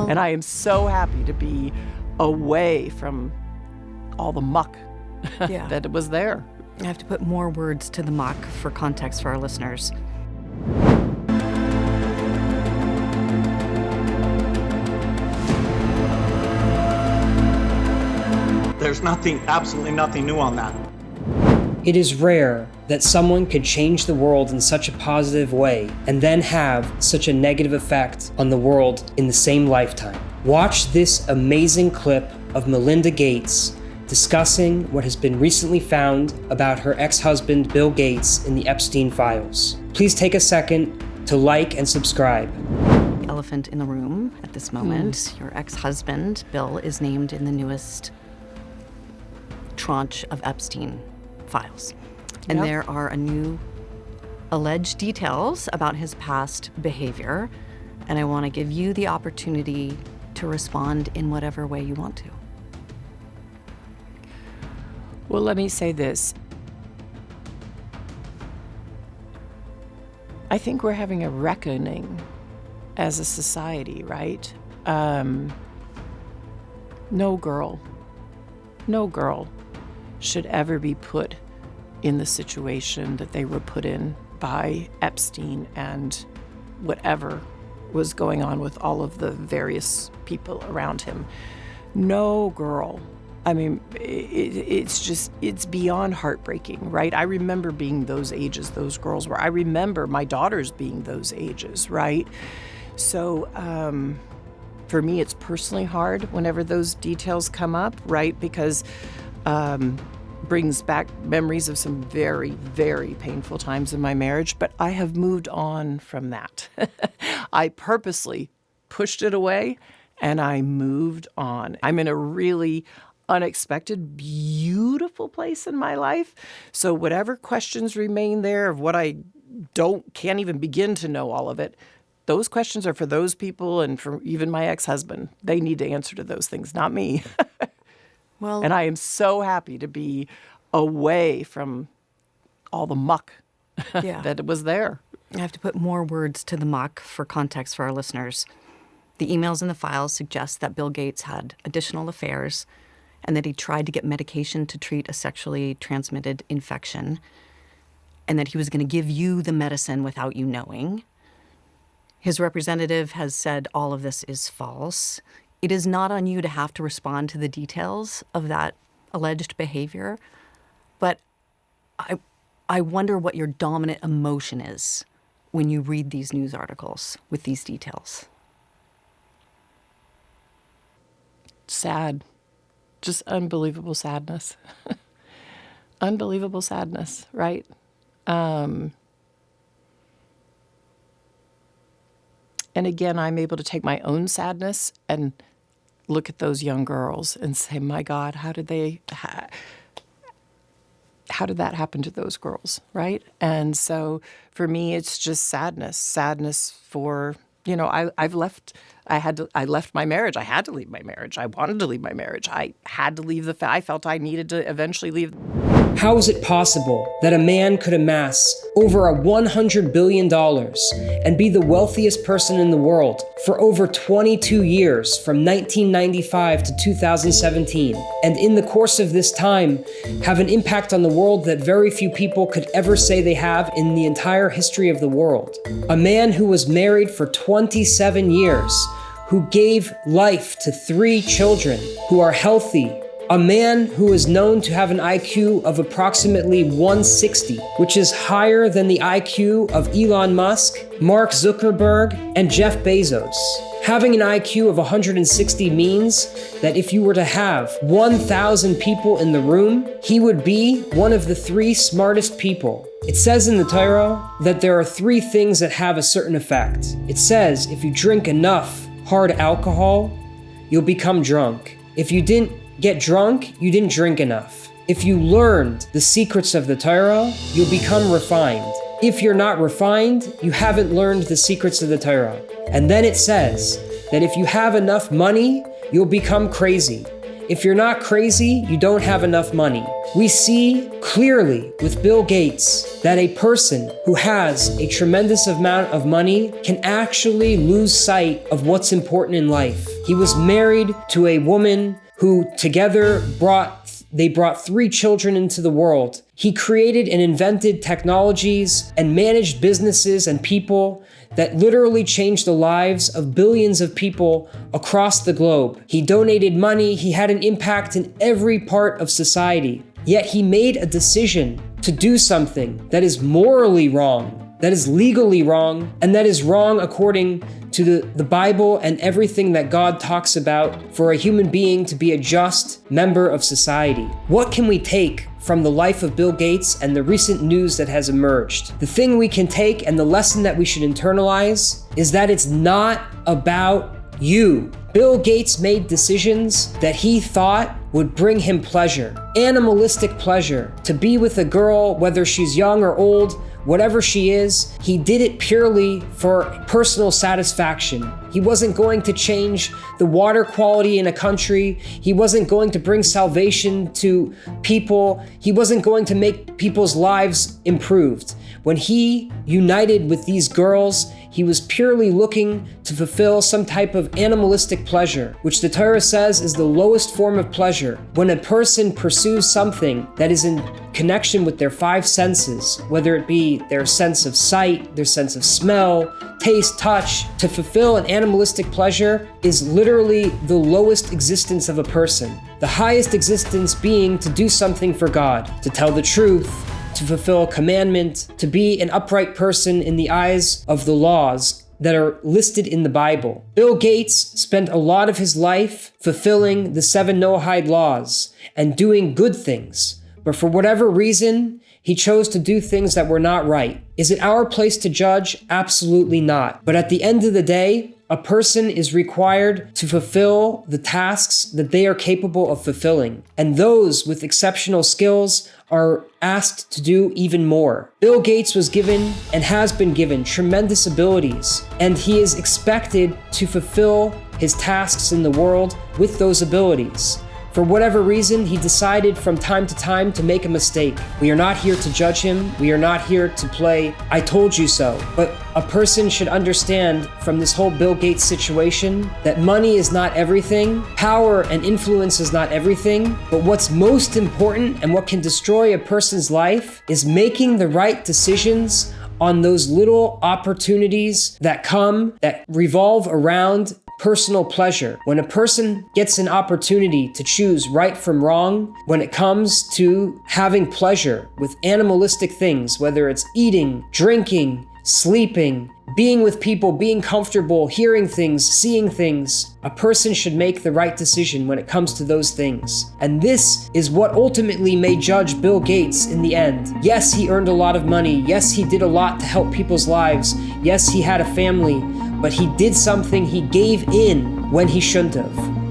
And I am so happy to be away from all the muck that was there. I have to put more words to the muck for context for our listeners. There's absolutely nothing new on that. It is rare that someone could change the world in such a positive way and then have such a negative effect on the world in the same lifetime. Watch this amazing clip of Melinda Gates discussing what has been recently found about her ex-husband Bill Gates in the Epstein files. Please take a second to like and subscribe. Elephant in the room at this moment. Your ex-husband, Bill, is named in the newest tranche of Epstein files. And there are new alleged details about his past behavior. And I want to give you the opportunity to respond in whatever way you want to. Well, let me say this. I think we're having a reckoning as a society, right? No girl should ever be put in the situation that they were put in by Epstein and whatever was going on with all of the various people around him. No girl. I mean, it's beyond heartbreaking, right? I remember being those ages those girls were. I remember my daughters being those ages, right? So for me, it's personally hard whenever those details come up, right? Because brings back memories of some very, very painful times in my marriage, but I have moved on from that. I purposely pushed it away and I moved on. I'm in a really unexpected, beautiful place in my life. So whatever questions remain there of what I can't even begin to know all of it, those questions are for those people and for even my ex-husband. They need to answer to those things, not me. Well, and I am so happy to be away from all the muck that was there. I have to put more words to the muck for context for our listeners. The emails in the files suggest that Bill Gates had additional affairs and that he tried to get medication to treat a sexually transmitted infection, and that he was going to give you the medicine without you knowing. His representative has said all of this is false. It is not on you to have to respond to the details of that alleged behavior, but I wonder what your dominant emotion is when you read these news articles with these details. Sad. Just unbelievable sadness. Unbelievable sadness, right? And again, I'm able to take my own sadness and look at those young girls and say, my God, how did that happen to those girls, right? And so for me, it's just sadness for, I left my marriage. I had to leave my marriage. I wanted to leave my marriage. I had to leave I felt I needed to eventually leave. How is it possible that a man could amass over $100 billion and be the wealthiest person in the world for over 22 years from 1995 to 2017, and in the course of this time have an impact on the world that very few people could ever say they have in the entire history of the world? A man who was married for 27 years, who gave life to 3 children who are healthy. A man who is known to have an IQ of approximately 160, which is higher than the IQ of Elon Musk, Mark Zuckerberg, and Jeff Bezos. Having an IQ of 160 means that if you were to have 1,000 people in the room, he would be one of the 3 smartest people. It says in the Torah that there are 3 things that have a certain effect. It says if you drink enough hard alcohol, you'll become drunk. If you didn't get drunk, you didn't drink enough. If you learned the secrets of the Torah, you'll become refined. If you're not refined, you haven't learned the secrets of the Torah. And then it says that if you have enough money, you'll become crazy. if you're not crazy, you don't have enough money. We see clearly with Bill Gates that a person who has a tremendous amount of money can actually lose sight of what's important in life. He was married to a woman who together brought 3 children into the world. He created and invented technologies and managed businesses and people that literally changed the lives of billions of people across the globe. He donated money. He had an impact in every part of society. Yet he made a decision to do something that is morally wrong, that is legally wrong, and that is wrong according to the Bible and everything that God talks about for a human being to be a just member of society. What can we take from the life of Bill Gates and the recent news that has emerged? The thing we can take and the lesson that we should internalize is that it's not about you. Bill Gates made decisions that he thought would bring him pleasure, animalistic pleasure, to be with a girl, whether she's young or old, whatever she is. He did it purely for personal satisfaction. He wasn't going to change the water quality in a country. He wasn't going to bring salvation to people. He wasn't going to make people's lives improved. When he united with these girls, he was purely looking to fulfill some type of animalistic pleasure, which the Torah says is the lowest form of pleasure. When a person pursues something that is in connection with their 5 senses, whether it be their sense of sight, their sense of smell, taste, touch, to fulfill an animalistic pleasure is literally the lowest existence of a person. The highest existence being to do something for God, to tell the truth, to fulfill a commandment, to be an upright person in the eyes of the laws that are listed in the Bible. Bill Gates spent a lot of his life fulfilling the 7 Noahide laws and doing good things, but for whatever reason, he chose to do things that were not right. Is it our place to judge? Absolutely not. But at the end of the day, a person is required to fulfill the tasks that they are capable of fulfilling. And those with exceptional skills are asked to do even more. Bill Gates was given and has been given tremendous abilities, and he is expected to fulfill his tasks in the world with those abilities. For whatever reason, he decided from time to time to make a mistake. We are not here to judge him. We are not here to play I told you so. But a person should understand from this whole Bill Gates situation that money is not everything, power and influence is not everything, but what's most important and what can destroy a person's life is making the right decisions on those little opportunities that come, that revolve around personal pleasure. When a person gets an opportunity to choose right from wrong, when it comes to having pleasure with animalistic things, whether it's eating, drinking, sleeping, being with people, being comfortable, hearing things, seeing things, a person should make the right decision when it comes to those things. And this is what ultimately may judge Bill Gates in the end. Yes, he earned a lot of money. Yes, he did a lot to help people's lives. Yes, he had a family, but he did something, he gave in when he shouldn't have.